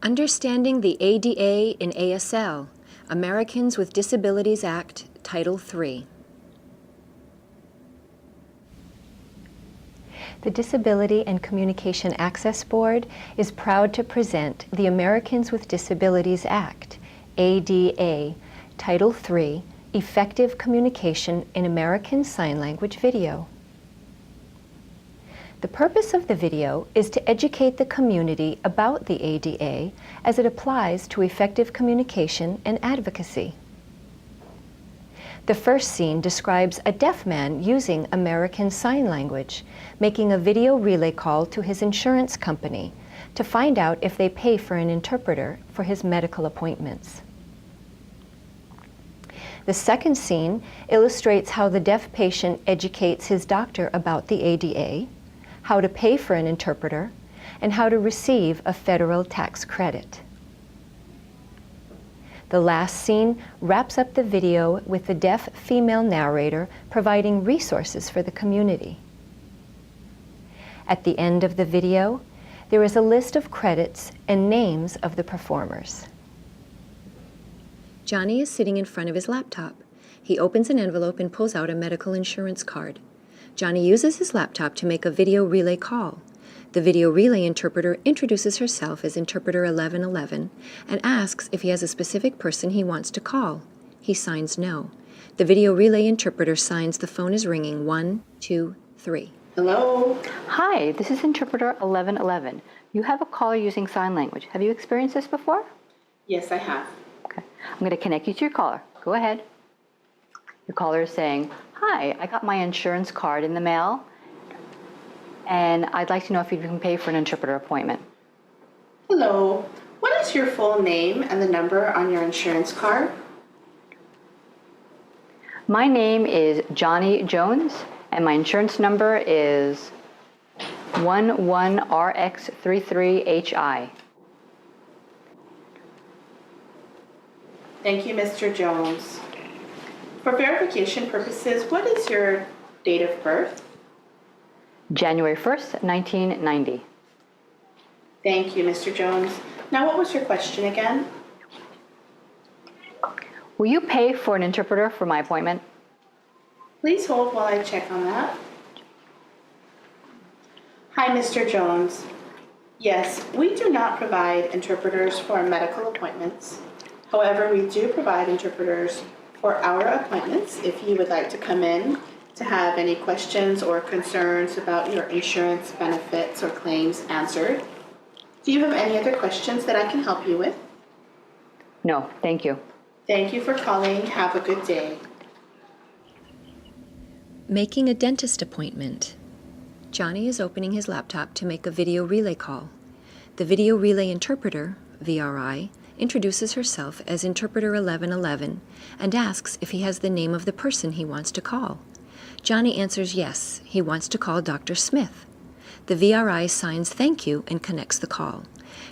Understanding the ADA in ASL, Americans with Disabilities Act, Title III. The Disability and Communication Access Board is proud to present the Americans with Disabilities Act, ADA, Title III, Effective Communication in American Sign Language Video. The purpose of the video is to educate the community about the ADA as it applies to effective communication and advocacy. The first scene describes a deaf man using American Sign Language, making a video relay call to his insurance company to find out if they pay for an interpreter for his medical appointments. The second scene illustrates how the deaf patient educates his doctor about the ADA, how to pay for an interpreter, and how to receive a federal tax credit. The last scene wraps up the video with the deaf female narrator providing resources for the community. At the end of the video, there is a list of credits and names of the performers. Johnny is sitting in front of his laptop. He opens an envelope and pulls out a medical insurance card. Johnny uses his laptop to make a video relay call. The video relay interpreter introduces herself as Interpreter 1111 and asks if he has a specific person he wants to call. He signs no. The video relay interpreter signs the phone is ringing 1, 2, 3. Hello? Hi, this is Interpreter 1111. You have a caller using sign language. Have you experienced this before? Yes, I have. Okay. I'm going to connect you to your caller. Go ahead. Your caller is saying, "Hi, I got my insurance card in the mail, and I'd like to know if you can pay for an interpreter appointment." Hello. What is your full name and the number on your insurance card? My name is Johnny Jones, and my insurance number is 11RX33HI. Thank you, Mr. Jones. For verification purposes, what is your date of birth? January 1st, 1990. Thank you, Mr. Jones. Now, what was your question again? Will you pay for an interpreter for my appointment? Please hold while I check on that. Hi, Mr. Jones. Yes, we do not provide interpreters for medical appointments. However, we do provide interpreters for our appointments if you would like to come in to have any questions or concerns about your insurance benefits or claims answered. Do you have any other questions that I can help you with? No, thank you. Thank you for calling. Have a good day. Making a dentist appointment. Johnny is opening his laptop to make a video relay call. The video relay interpreter, VRI, introduces herself as Interpreter 1111 and asks if he has the name of the person he wants to call. Johnny answers yes, he wants to call Dr. Smith. The VRI signs thank you and connects the call.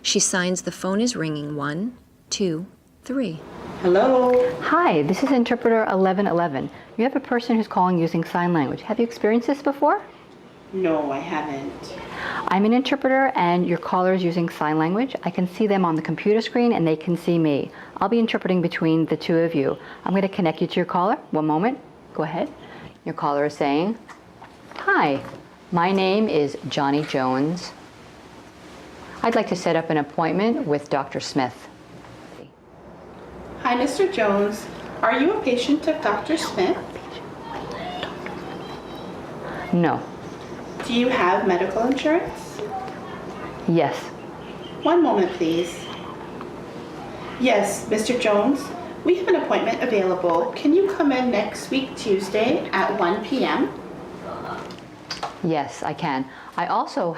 She signs the phone is ringing 1, 2, 3. Hello? Hi, this is Interpreter 1111. You have a person who's calling using sign language. Have you experienced this before? No, I haven't. I'm an interpreter and your caller is using sign language. I can see them on the computer screen and they can see me. I'll be interpreting between the two of you. I'm going to connect you to your caller. One moment. Go ahead. Your caller is saying, "Hi, my name is Johnny Jones. I'd like to set up an appointment with Dr. Smith." Hi, Mr. Jones. Are you a patient of Dr. Smith? No. Do you have medical insurance? Yes. One moment, please. Yes, Mr. Jones, we have an appointment available. Can you come in next week, Tuesday at 1 p.m.? Yes, I can. I also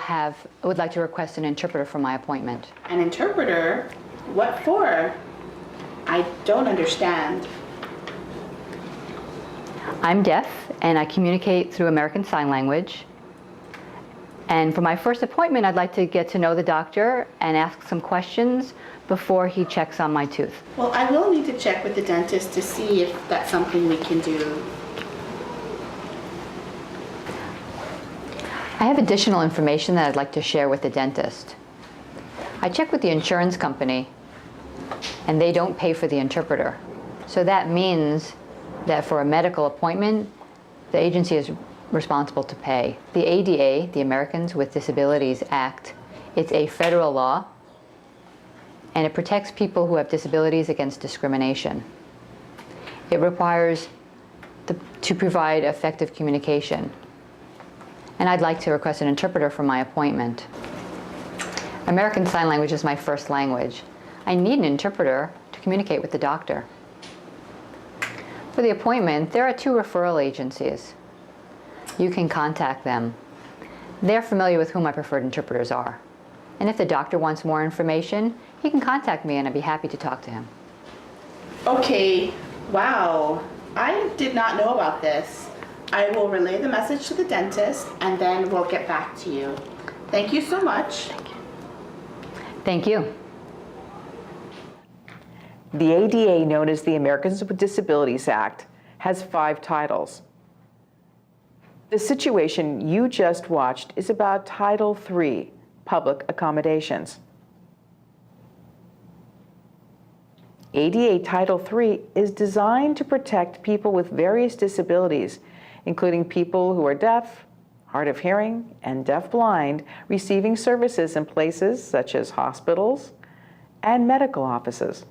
would like to request an interpreter for my appointment. An interpreter? What for? I don't understand. I'm deaf and I communicate through American Sign Language. And for my first appointment, I'd like to get to know the doctor and ask some questions before he checks on my tooth. Well, I will need to check with the dentist to see if that's something we can do. I have additional information that I'd like to share with the dentist. I checked with the insurance company, and they don't pay for the interpreter. So that means that for a medical appointment, the agency is responsible to pay. The ADA, the Americans with Disabilities Act, it's a federal law, and it protects people who have disabilities against discrimination. It requires to provide effective communication. And I'd like to request an interpreter for my appointment. American Sign Language is my first language. I need an interpreter to communicate with the doctor. For the appointment, there are 2 referral agencies. You can contact them. They're familiar with who my preferred interpreters are. And if the doctor wants more information, he can contact me and I'd be happy to talk to him. Okay, wow. I did not know about this. I will relay the message to the dentist and then we'll get back to you. Thank you so much. Thank you. The ADA, known as the Americans with Disabilities Act, has 5 titles. The situation you just watched is about Title III, Public Accommodations. ADA Title III is designed to protect people with various disabilities, including people who are deaf, hard of hearing, and deaf-blind, receiving services in places such as hospitals and medical offices.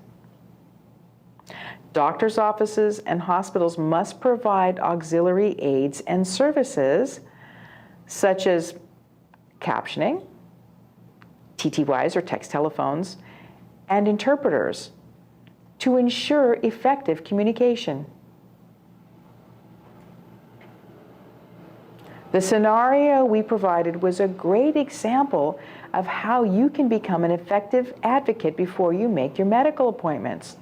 Doctors' offices and hospitals must provide auxiliary aids and services such as captioning, TTYs or text telephones, and interpreters to ensure effective communication. The scenario we provided was a great example of how you can become an effective advocate before you make your medical appointments.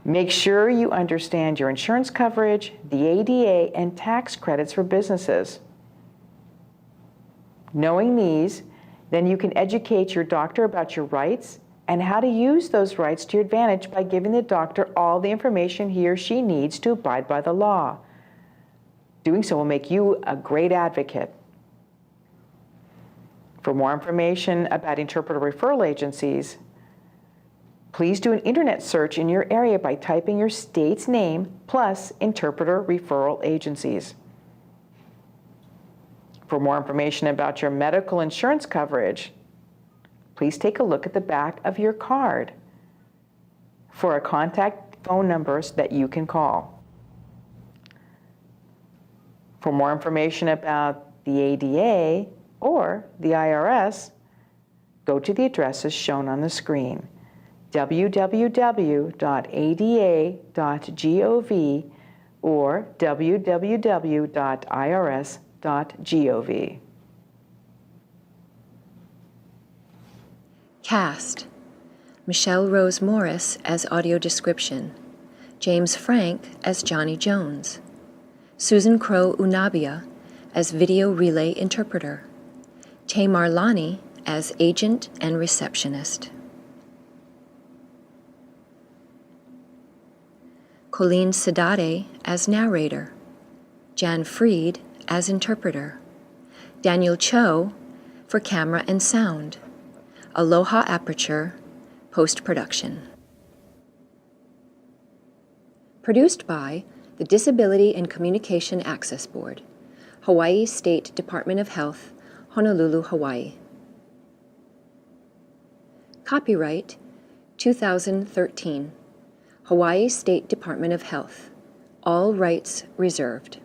Make sure you understand your insurance coverage, the ADA, and tax credits for businesses. Knowing these, then you can educate your doctor about your rights and how to use those rights to your advantage by giving the doctor all the information he or she needs to abide by the law. Doing so will make you a great advocate. For more information about interpreter referral agencies, please do an internet search in your area by typing your state's name plus interpreter referral agencies. For more information about your medical insurance coverage, please take a look at the back of your card for a contact phone numbers that you can call. For more information about the ADA or the IRS, go to the addresses shown on the screen: www.ada.gov or www.irs.gov. Cast: Michelle Rose Morris as audio description, James Frank as Johnny Jones, Susan Crow Unabia as video relay interpreter, Tamar Lani as agent and receptionist. Colleen Sedate as narrator, Jan Fried as interpreter, Daniel Cho for camera and sound, Aloha Aperture, post-production. Produced by the Disability and Communication Access Board, Hawaii State Department of Health, Honolulu, Hawaii. Copyright 2013, Hawaii State Department of Health. All rights reserved.